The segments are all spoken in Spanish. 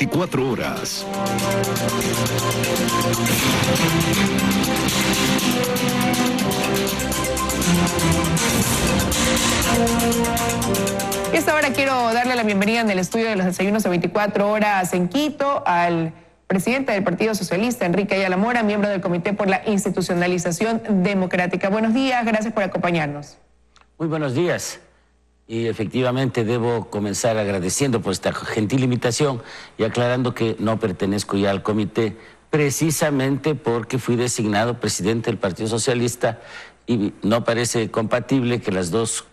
24 horas. Y esta hora quiero darle la bienvenida en el estudio de los desayunos de 24 horas en Quito al presidente del Partido Socialista, Enrique Ayala Mora, miembro del Comité por la Institucionalización Democrática. Buenos días, gracias por acompañarnos. Muy buenos días. Y efectivamente debo comenzar agradeciendo por esta gentil invitación y aclarando que no pertenezco ya al comité, precisamente porque fui designado presidente del Partido Socialista y no parece compatible que las dos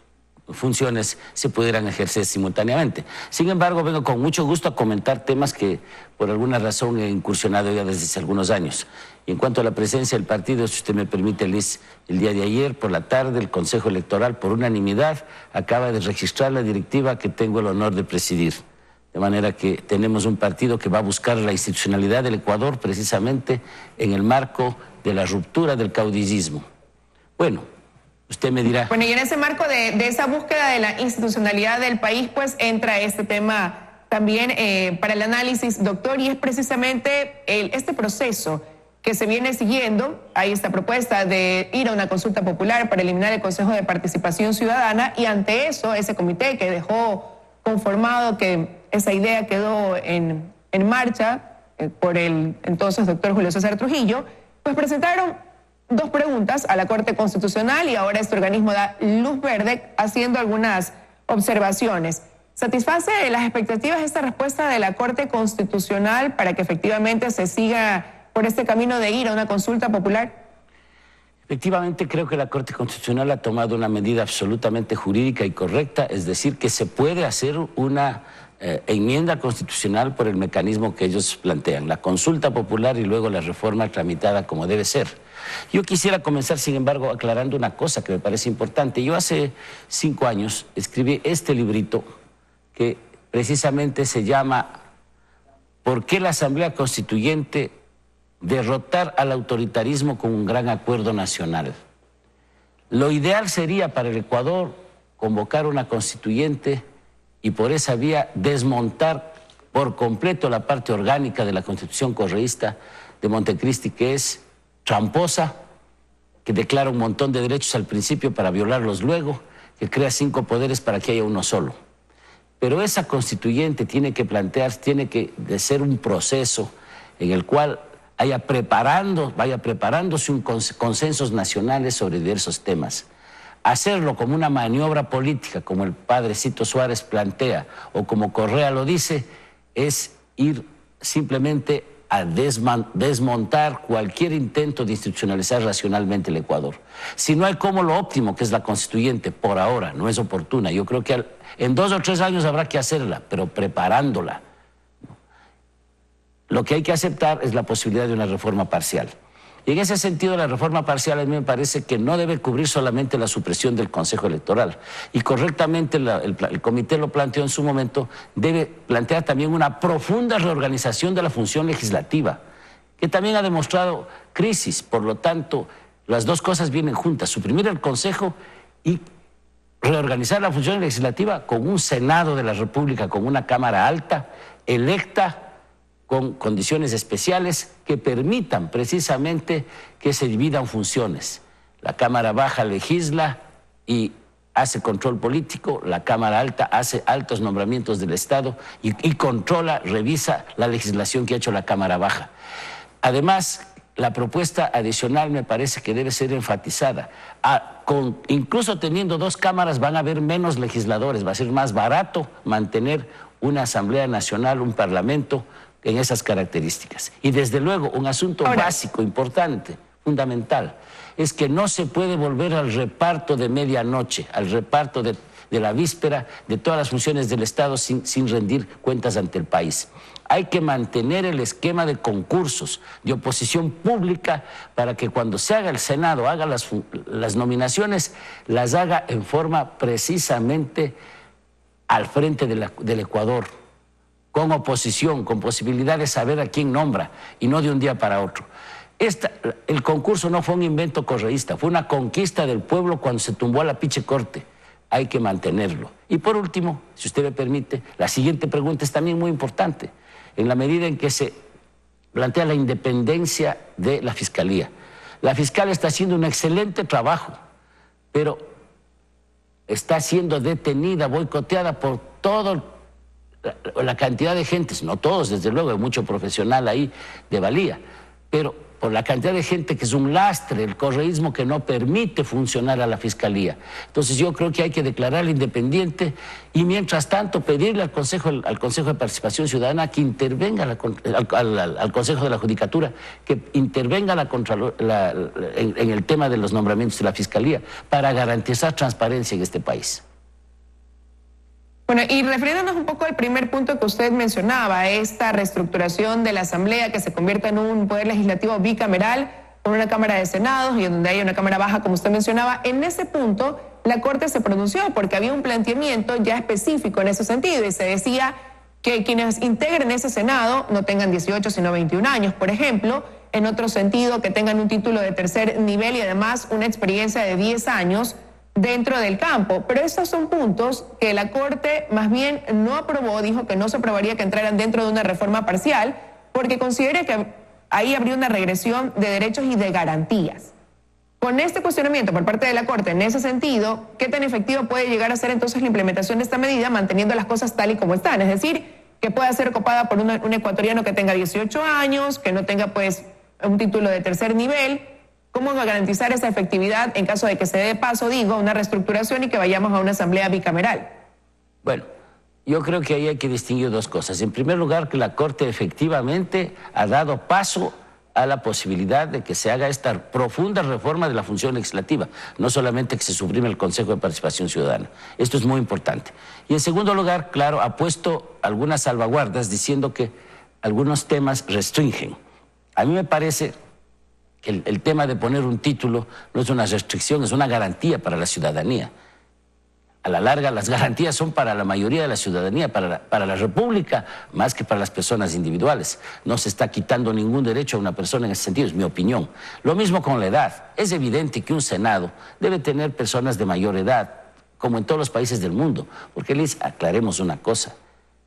funciones se pudieran ejercer simultáneamente. Sin embargo, vengo con mucho gusto a comentar temas que por alguna razón he incursionado ya desde hace algunos años. Y en cuanto a la presencia del partido, si usted me permite, Liz, el día de ayer por la tarde el Consejo Electoral por unanimidad acaba de registrar la directiva que tengo el honor de presidir. De manera que tenemos un partido que va a buscar la institucionalidad del Ecuador precisamente en el marco de la ruptura del caudillismo. Bueno, usted me dirá... Bueno, y en ese marco de esa búsqueda de la institucionalidad del país, pues entra este tema también para el análisis, doctor, y es precisamente este proceso que se viene siguiendo. Hay esta propuesta de ir a una consulta popular para eliminar el Consejo de Participación Ciudadana, y ante eso, ese comité que dejó conformado, que esa idea quedó en marcha por el entonces doctor Julio César Trujillo, pues presentaron dos preguntas a la Corte Constitucional y ahora este organismo da luz verde haciendo algunas observaciones. ¿Satisface las expectativas esta respuesta de la Corte Constitucional para que efectivamente se siga por este camino de ir a una consulta popular? Efectivamente, creo que la Corte Constitucional ha tomado una medida absolutamente jurídica y correcta, es decir, que se puede hacer una enmienda constitucional por el mecanismo que ellos plantean, la consulta popular y luego la reforma tramitada como debe ser. Yo quisiera comenzar, sin embargo, aclarando una cosa que me parece importante. Yo hace 5 años escribí este librito que precisamente se llama ¿Por qué la Asamblea Constituyente derrotar al autoritarismo con un gran acuerdo nacional? Lo ideal sería para el Ecuador convocar una constituyente y por esa vía desmontar por completo la parte orgánica de la Constitución correísta de Montecristi, que es tramposa, que declara un montón de derechos al principio para violarlos luego, que crea 5 poderes para que haya uno solo. Pero esa constituyente tiene que plantearse, tiene que ser un proceso en el cual vaya preparándose consensos nacionales sobre diversos temas. Hacerlo como una maniobra política, como el padrecito Suárez plantea, o como Correa lo dice, es ir simplemente a desmontar cualquier intento de institucionalizar racionalmente el Ecuador. Si no hay como lo óptimo, que es la constituyente, por ahora no es oportuna. Yo creo que en 2 o 3 años habrá que hacerla, pero preparándola. Lo que hay que aceptar es la posibilidad de una reforma parcial. Y en ese sentido, la reforma parcial a mí me parece que no debe cubrir solamente la supresión del Consejo Electoral. Y correctamente el comité lo planteó en su momento, debe plantear también una profunda reorganización de la función legislativa, que también ha demostrado crisis. Por lo tanto, las dos cosas vienen juntas, suprimir el Consejo y reorganizar la función legislativa con un Senado de la República, con una Cámara Alta, electa, con condiciones especiales que permitan precisamente que se dividan funciones. La Cámara Baja legisla y hace control político, la Cámara Alta hace altos nombramientos del Estado y controla, revisa la legislación que ha hecho la Cámara Baja. Además, la propuesta adicional me parece que debe ser enfatizada. Incluso teniendo 2 cámaras van a haber menos legisladores, va a ser más barato mantener una Asamblea Nacional, un Parlamento en esas características. Y desde luego, un asunto básico, importante, fundamental, es que no se puede volver al reparto de medianoche, al reparto de la víspera de todas las funciones del Estado sin rendir cuentas ante el país. Hay que mantener el esquema de concursos, de oposición pública, para que cuando se haga el Senado, haga las nominaciones, las haga en forma precisamente al frente del Ecuador, con oposición, con posibilidad de saber a quién nombra y no de un día para otro. El concurso no fue un invento correísta, fue una conquista del pueblo cuando se tumbó a la Piche Corte. Hay que mantenerlo. Y por último, si usted me permite, la siguiente pregunta es también muy importante. en la medida en que se plantea la independencia de la Fiscalía. La fiscal está haciendo un excelente trabajo, pero está siendo detenida, boicoteada por toda la cantidad de gentes, no todos, desde luego, hay mucho profesional ahí de valía, pero por la cantidad de gente que es un lastre, el correísmo que no permite funcionar a la Fiscalía. Entonces yo creo que hay que declararla independiente y mientras tanto pedirle al Consejo de Participación Ciudadana que intervenga, al Consejo de la Judicatura, que intervenga en el tema de los nombramientos de la Fiscalía para garantizar transparencia en este país. Bueno, y refiriéndonos un poco al primer punto que usted mencionaba, esta reestructuración de la Asamblea que se convierta en un poder legislativo bicameral con una Cámara de Senados y donde hay una Cámara Baja, como usted mencionaba, en ese punto la Corte se pronunció porque había un planteamiento ya específico en ese sentido y se decía que quienes integren ese Senado no tengan 18 sino 21 años, por ejemplo, en otro sentido que tengan un título de tercer nivel y además una experiencia de 10 años dentro del campo, pero estos son puntos que la Corte más bien no aprobó, dijo que no se aprobaría que entraran dentro de una reforma parcial, porque considera que ahí habría una regresión de derechos y de garantías. Con este cuestionamiento por parte de la Corte en ese sentido, ¿qué tan efectiva puede llegar a ser entonces la implementación de esta medida manteniendo las cosas tal y como están? Es decir, que pueda ser copada por un ecuatoriano que tenga 18 años, que no tenga pues un título de tercer nivel. ¿Cómo garantizar esa efectividad en caso de que se dé paso, digo, a una reestructuración y que vayamos a una asamblea bicameral? Bueno, yo creo que ahí hay que distinguir dos cosas. En primer lugar, que la Corte efectivamente ha dado paso a la posibilidad de que se haga esta profunda reforma de la función legislativa, no solamente que se suprime el Consejo de Participación Ciudadana. Esto es muy importante. Y en segundo lugar, claro, ha puesto algunas salvaguardas diciendo que algunos temas restringen. A mí me parece que el tema de poner un título no es una restricción, es una garantía para la ciudadanía. A la larga, las garantías son para la mayoría de la ciudadanía, para la República, más que para las personas individuales. No se está quitando ningún derecho a una persona en ese sentido, es mi opinión. Lo mismo con la edad. Es evidente que un Senado debe tener personas de mayor edad, como en todos los países del mundo, porque les aclaremos una cosa.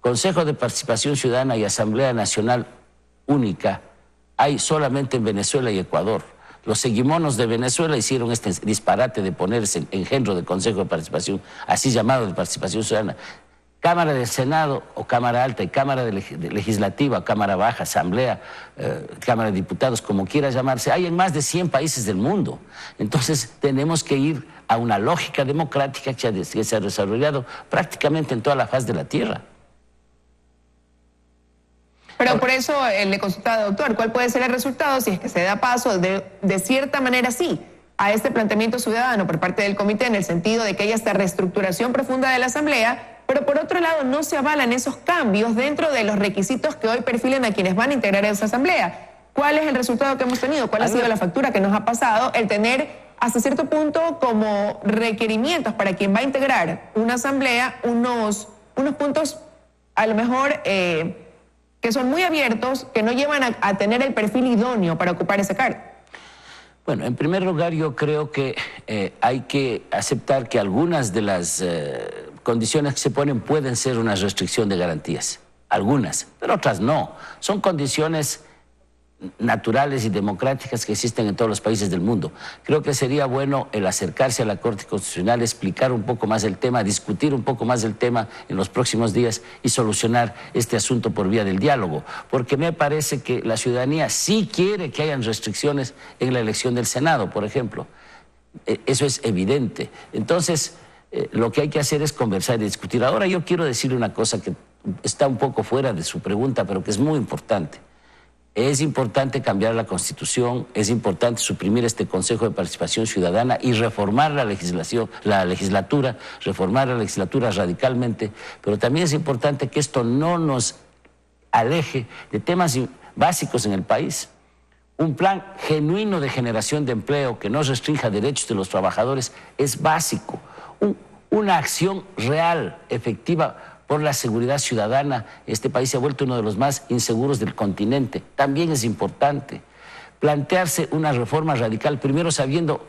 Consejo de Participación Ciudadana y Asamblea Nacional Única hay solamente en Venezuela y Ecuador. Los seguimonos de Venezuela hicieron este disparate de ponerse en engendro del Consejo de Participación, así llamado de Participación Ciudadana. Cámara del Senado o Cámara Alta y Cámara Legislativa, Cámara Baja, Asamblea, Cámara de Diputados, como quiera llamarse, hay en más de 100 países del mundo. Entonces tenemos que ir a una lógica democrática que se ha desarrollado prácticamente en toda la faz de la tierra. Pero por eso le consultaba, doctor, ¿cuál puede ser el resultado si es que se da paso de cierta manera sí a este planteamiento ciudadano por parte del comité en el sentido de que haya esta reestructuración profunda de la Asamblea, pero por otro lado no se avalan esos cambios dentro de los requisitos que hoy perfilan a quienes van a integrar esa Asamblea? ¿Cuál es el resultado que hemos tenido? ¿Cuál ha sido la factura que nos ha pasado? El tener hasta cierto punto como requerimientos para quien va a integrar una Asamblea unos puntos a lo mejor que son muy abiertos, que no llevan a tener el perfil idóneo para ocupar ese cargo. Bueno, en primer lugar yo creo que hay que aceptar que algunas de las condiciones que se ponen pueden ser una restricción de garantías. Algunas, pero otras no. Son condiciones naturales y democráticas que existen en todos los países del mundo. Creo que sería bueno el acercarse a la Corte Constitucional, explicar un poco más el tema, discutir un poco más el tema en los próximos días y solucionar este asunto por vía del diálogo, porque me parece que la ciudadanía sí quiere que hayan restricciones en la elección del Senado, por ejemplo. Eso es evidente. Entonces, lo que hay que hacer es conversar y discutir. Ahora yo quiero decirle una cosa que está un poco fuera de su pregunta, pero que es muy importante. Es importante cambiar la Constitución, es importante suprimir este Consejo de Participación Ciudadana y reformar la legislatura, reformar la legislatura radicalmente, pero también es importante que esto no nos aleje de temas básicos en el país. Un plan genuino de generación de empleo que no restrinja derechos de los trabajadores es básico. Una acción real, efectiva, por la seguridad ciudadana. Este país se ha vuelto uno de los más inseguros del continente. También es importante plantearse una reforma radical, primero sabiendo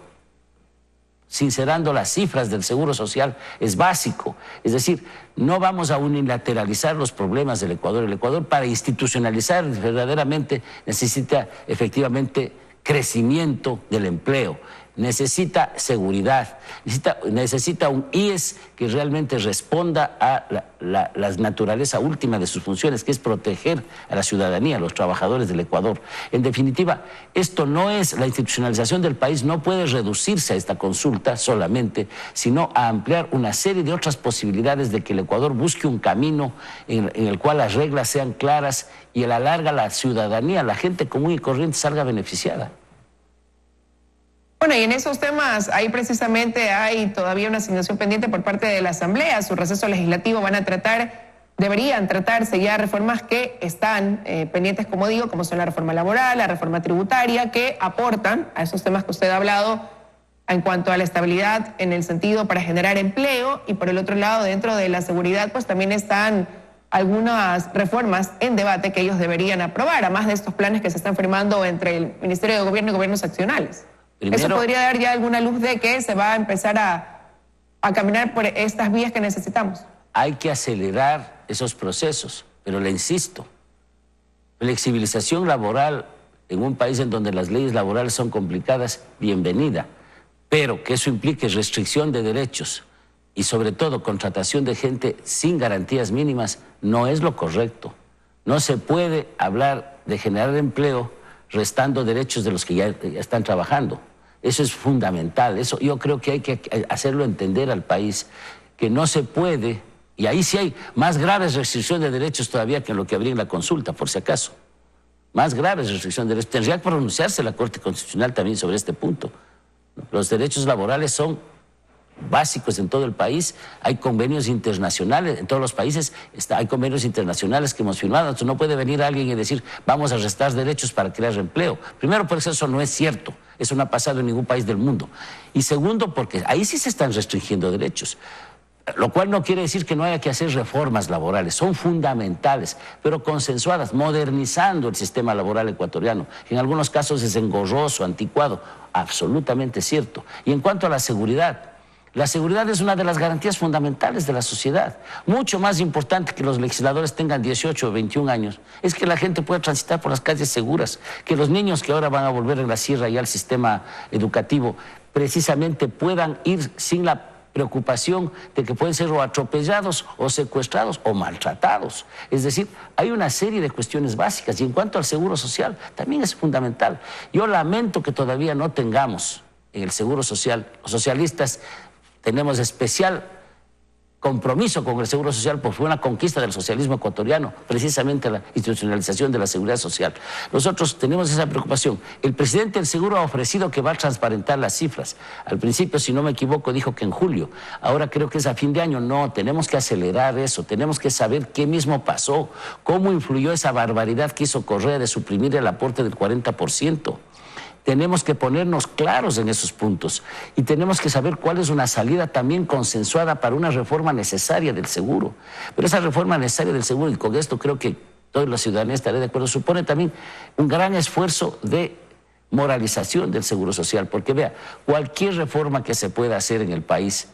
sincerando las cifras del Seguro Social, es básico. Es decir, no vamos a unilateralizar los problemas del Ecuador. El Ecuador, para institucionalizar verdaderamente, necesita efectivamente crecimiento del empleo, necesita seguridad, necesita un IES que realmente responda a la naturaleza última de sus funciones, que es proteger a la ciudadanía, a los trabajadores del Ecuador. En definitiva, esto no es, la institucionalización del país no puede reducirse a esta consulta solamente, sino a ampliar una serie de otras posibilidades de que el Ecuador busque un camino en el cual las reglas sean claras y a la larga la ciudadanía, la gente común y corriente salga beneficiada. Bueno, y en esos temas, ahí precisamente hay todavía una asignación pendiente por parte de la Asamblea. Su receso legislativo deberían tratarse ya reformas que están pendientes, como digo, como son la reforma laboral, la reforma tributaria, que aportan a esos temas que usted ha hablado en cuanto a la estabilidad en el sentido para generar empleo. Y por el otro lado, dentro de la seguridad, pues también están algunas reformas en debate que ellos deberían aprobar, además de estos planes que se están firmando entre el Ministerio de Gobierno y gobiernos seccionales. Primero, ¿eso podría dar ya alguna luz de que se va a empezar a caminar por estas vías que necesitamos? Hay que acelerar esos procesos, pero le insisto, flexibilización laboral en un país en donde las leyes laborales son complicadas, bienvenida, pero que eso implique restricción de derechos y sobre todo contratación de gente sin garantías mínimas no es lo correcto. No se puede hablar de generar empleo restando derechos de los que ya están trabajando. Eso es fundamental, eso yo creo que hay que hacerlo entender al país, que no se puede, y ahí sí hay más graves restricciones de derechos todavía que en lo que habría en la consulta, por si acaso. Más graves restricciones de derechos. Tendría que pronunciarse la Corte Constitucional también sobre este punto. Los derechos laborales son básicos en todo el país, hay convenios internacionales, en todos los países hay convenios internacionales que hemos firmado, entonces no puede venir alguien y decir vamos a restar derechos para crear empleo. Primero, porque eso no es cierto, eso no ha pasado en ningún país del mundo. Y segundo, porque ahí sí se están restringiendo derechos, lo cual no quiere decir que no haya que hacer reformas laborales, son fundamentales, pero consensuadas, modernizando el sistema laboral ecuatoriano. En algunos casos es engorroso, anticuado, absolutamente cierto. Y en cuanto a la seguridad es una de las garantías fundamentales de la sociedad. Mucho más importante que los legisladores tengan 18 o 21 años es que la gente pueda transitar por las calles seguras, que los niños que ahora van a volver en la sierra y al sistema educativo precisamente puedan ir sin la preocupación de que pueden ser o atropellados o secuestrados o maltratados. Es decir, hay una serie de cuestiones básicas y en cuanto al seguro social también es fundamental. Yo lamento que todavía no tengamos en el seguro social, los socialistas tenemos especial compromiso con el Seguro Social porque fue una conquista del socialismo ecuatoriano, precisamente la institucionalización de la seguridad social. Nosotros tenemos esa preocupación. El presidente del Seguro ha ofrecido que va a transparentar las cifras. Al principio, si no me equivoco, dijo que en julio. Ahora creo que es a fin de año. No, tenemos que acelerar eso. Tenemos que saber qué mismo pasó, cómo influyó esa barbaridad que hizo Correa de suprimir el aporte del 40%. Tenemos que ponernos claros en esos puntos y tenemos que saber cuál es una salida también consensuada para una reforma necesaria del seguro. Pero esa reforma necesaria del seguro, y con esto creo que toda la ciudadanía estará de acuerdo, supone también un gran esfuerzo de moralización del seguro social, porque vea, cualquier reforma que se pueda hacer en el país,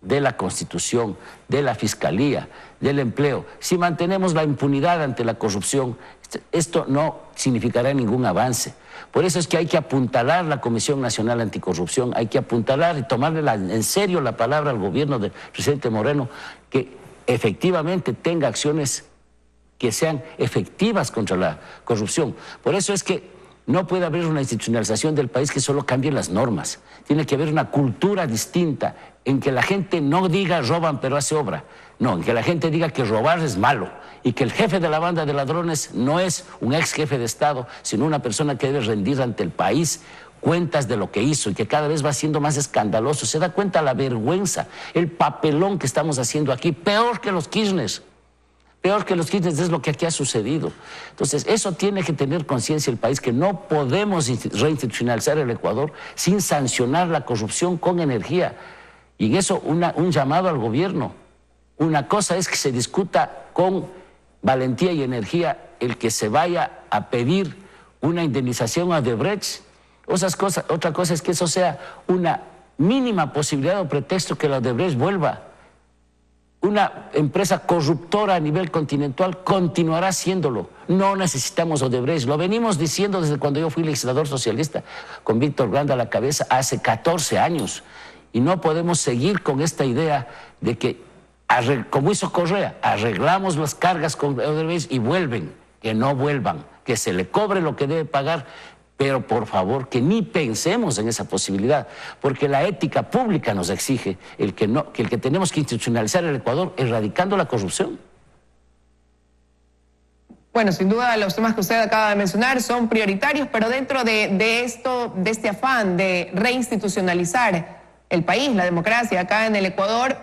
de la Constitución, de la Fiscalía, del empleo, si mantenemos la impunidad ante la corrupción, esto no significará ningún avance. Por eso es que hay que apuntalar la Comisión Nacional Anticorrupción, hay que apuntalar y tomarle en serio la palabra al gobierno del presidente Moreno, que efectivamente tenga acciones que sean efectivas contra la corrupción. Por eso es que no puede haber una institucionalización del país que solo cambie las normas. Tiene que haber una cultura distinta en que la gente no diga roban pero hace obra. No, en que la gente diga que robar es malo y que el jefe de la banda de ladrones no es un ex jefe de Estado, sino una persona que debe rendir ante el país cuentas de lo que hizo y que cada vez va siendo más escandaloso. Se da cuenta la vergüenza, el papelón que estamos haciendo aquí, peor que los Kirchner. Peor que los Kirchner es lo que aquí ha sucedido. Entonces, eso tiene que tener conciencia el país, que no podemos reinstitucionalizar el Ecuador sin sancionar la corrupción con energía. Y en eso un llamado al gobierno. Una cosa es que se discuta con valentía y energía el que se vaya a pedir una indemnización a Odebrecht. Otra cosa es que eso sea una mínima posibilidad o pretexto que la Odebrecht vuelva una empresa corruptora a nivel continental, continuará siéndolo. No necesitamos Odebrecht. Lo venimos diciendo desde cuando yo fui legislador socialista, con Víctor Granda a la cabeza, hace 14 años. Y no podemos seguir con esta idea de que, como hizo Correa, arreglamos las cargas con Odebrecht y vuelven. Que no vuelvan, que se le cobre lo que debe pagar, pero por favor que ni pensemos en esa posibilidad, porque la ética pública nos exige que el que tenemos que institucionalizar el Ecuador erradicando la corrupción. Bueno, sin duda los temas que usted acaba de mencionar son prioritarios, pero dentro de este afán de reinstitucionalizar el país, la democracia acá en el Ecuador,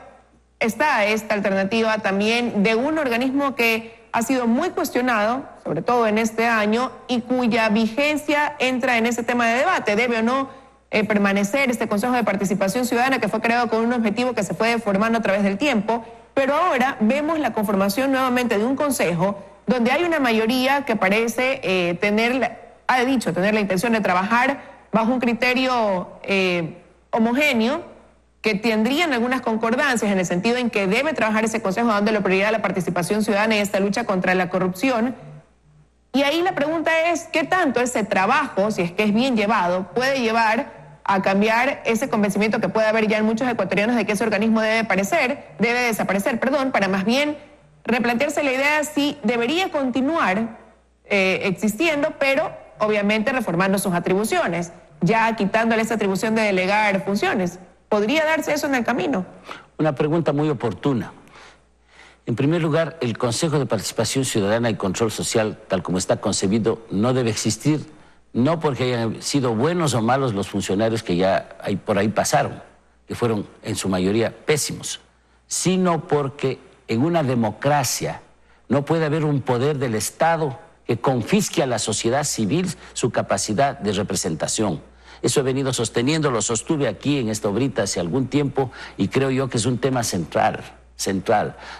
está esta alternativa también de un organismo que ha sido muy cuestionado, sobre todo en este año, y cuya vigencia entra en ese tema de debate. ¿Debe o no permanecer este Consejo de Participación Ciudadana que fue creado con un objetivo que se fue deformando a través del tiempo? Pero ahora vemos la conformación nuevamente de un consejo donde hay una mayoría que parece tener la intención de trabajar bajo un criterio homogéneo, que tendrían algunas concordancias en el sentido en que debe trabajar ese consejo dándole prioridad a la participación ciudadana y esta lucha contra la corrupción. Y ahí la pregunta es, ¿qué tanto ese trabajo, si es que es bien llevado, puede llevar a cambiar ese convencimiento que puede haber ya en muchos ecuatorianos de que ese organismo debe desaparecer, para más bien replantearse la idea si debería continuar existiendo, pero obviamente reformando sus atribuciones, ya quitándole esa atribución de delegar funciones? ¿Podría darse eso en el camino? Una pregunta muy oportuna. En primer lugar, el Consejo de Participación Ciudadana y Control Social, tal como está concebido, no debe existir, no porque hayan sido buenos o malos los funcionarios que ya por ahí pasaron, que fueron en su mayoría pésimos, sino porque en una democracia no puede haber un poder del Estado que confisque a la sociedad civil su capacidad de representación. Eso he venido sosteniendo, lo sostuve aquí en esta obrita hace algún tiempo y creo yo que es un tema central.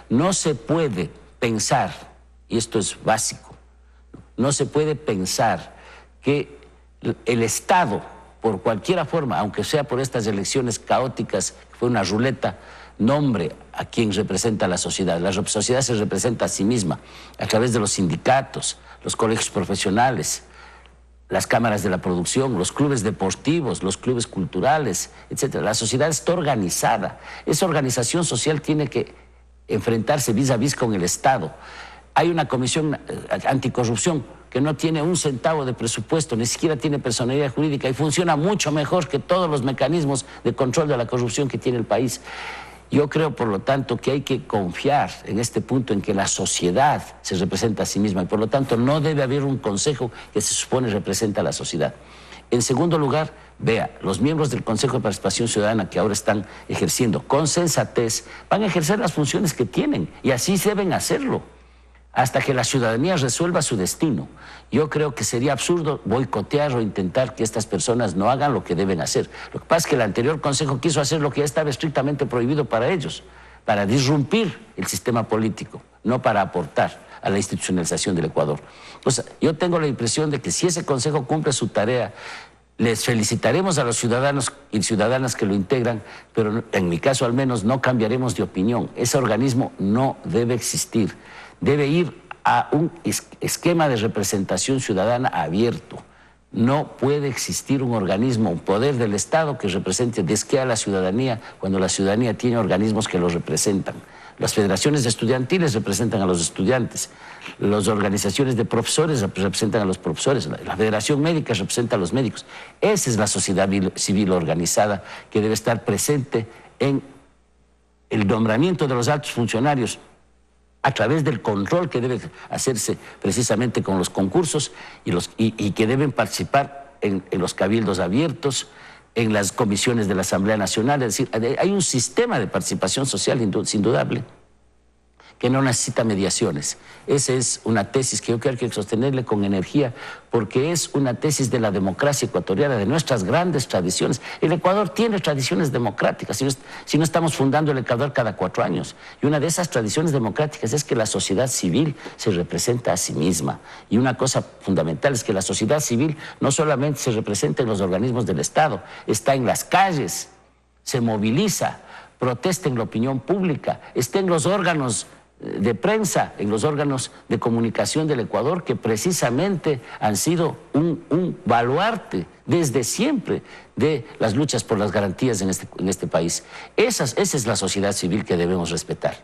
No se puede pensar, y esto es básico, no se puede pensar que el Estado, por cualquier forma, aunque sea por estas elecciones caóticas, fue una ruleta, nombre a quien representa a la sociedad. La sociedad se representa a sí misma a través de los sindicatos, los colegios profesionales, las cámaras de la producción, los clubes deportivos, los clubes culturales, etc. La sociedad está organizada. Esa organización social tiene que enfrentarse vis a vis con el Estado. Hay una comisión anticorrupción que no tiene un centavo de presupuesto, ni siquiera tiene personalidad jurídica y funciona mucho mejor que todos los mecanismos de control de la corrupción que tiene el país. Yo creo, por lo tanto, que hay que confiar en este punto en que la sociedad se representa a sí misma y, por lo tanto, no debe haber un consejo que se supone representa a la sociedad. En segundo lugar, vea, los miembros del Consejo de Participación Ciudadana que ahora están ejerciendo con sensatez van a ejercer las funciones que tienen y así deben hacerlo hasta que la ciudadanía resuelva su destino. Yo creo que sería absurdo boicotear o intentar que estas personas no hagan lo que deben hacer. Lo que pasa es que el anterior Consejo quiso hacer lo que ya estaba estrictamente prohibido para ellos, para disrumpir el sistema político, no para aportar a la institucionalización del Ecuador. Entonces, yo tengo la impresión de que si ese Consejo cumple su tarea, les felicitaremos a los ciudadanos y ciudadanas que lo integran, pero en mi caso al menos no cambiaremos de opinión. Ese organismo no debe existir. Debe ir a un esquema de representación ciudadana abierto. No puede existir un organismo, un poder del Estado que represente, desquee a la ciudadanía cuando la ciudadanía tiene organismos que los representan. Las federaciones estudiantiles representan a los estudiantes, las organizaciones de profesores representan a los profesores, la Federación Médica representa a los médicos. Esa es la sociedad civil organizada que debe estar presente en el nombramiento de los altos funcionarios a través del control que debe hacerse precisamente con los concursos y que deben participar en los cabildos abiertos, en las comisiones de la Asamblea Nacional. Es decir, hay un sistema de participación social indudable que no necesita mediaciones. Esa es una tesis que yo creo que hay que sostenerle con energía, porque es una tesis de la democracia ecuatoriana, de nuestras grandes tradiciones. El Ecuador tiene tradiciones democráticas, si no estamos fundando el Ecuador cada 4 años. Y una de esas tradiciones democráticas es que la sociedad civil se representa a sí misma. Y una cosa fundamental es que la sociedad civil no solamente se representa en los organismos del Estado, está en las calles, se moviliza, protesta en la opinión pública, esté en los órganos de prensa, en los órganos de comunicación del Ecuador, que precisamente han sido un baluarte desde siempre de las luchas por las garantías en este país. Esa es la sociedad civil que debemos respetar.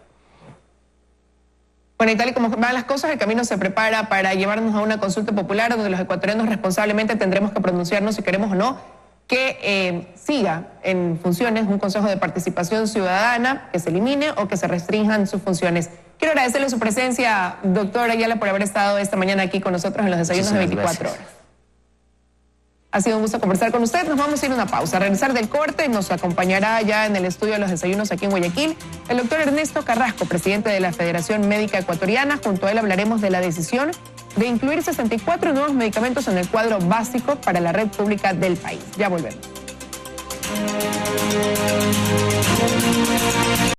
Bueno, y tal y como van las cosas, el camino se prepara para llevarnos a una consulta popular donde los ecuatorianos responsablemente tendremos que pronunciarnos si queremos o no que siga en funciones un Consejo de Participación Ciudadana, que se elimine o que se restrinjan sus funciones. Quiero agradecerle su presencia, doctor Ayala, por haber estado esta mañana aquí con nosotros en los desayunos de 24 horas. Ha sido un gusto conversar con usted. Nos vamos a ir a una pausa. A regresar del corte, nos acompañará ya en el estudio de los desayunos aquí en Guayaquil el doctor Ernesto Carrasco, presidente de la Federación Médica Ecuatoriana. Junto a él hablaremos de la decisión de incluir 64 nuevos medicamentos en el cuadro básico para la red pública del país. Ya volvemos.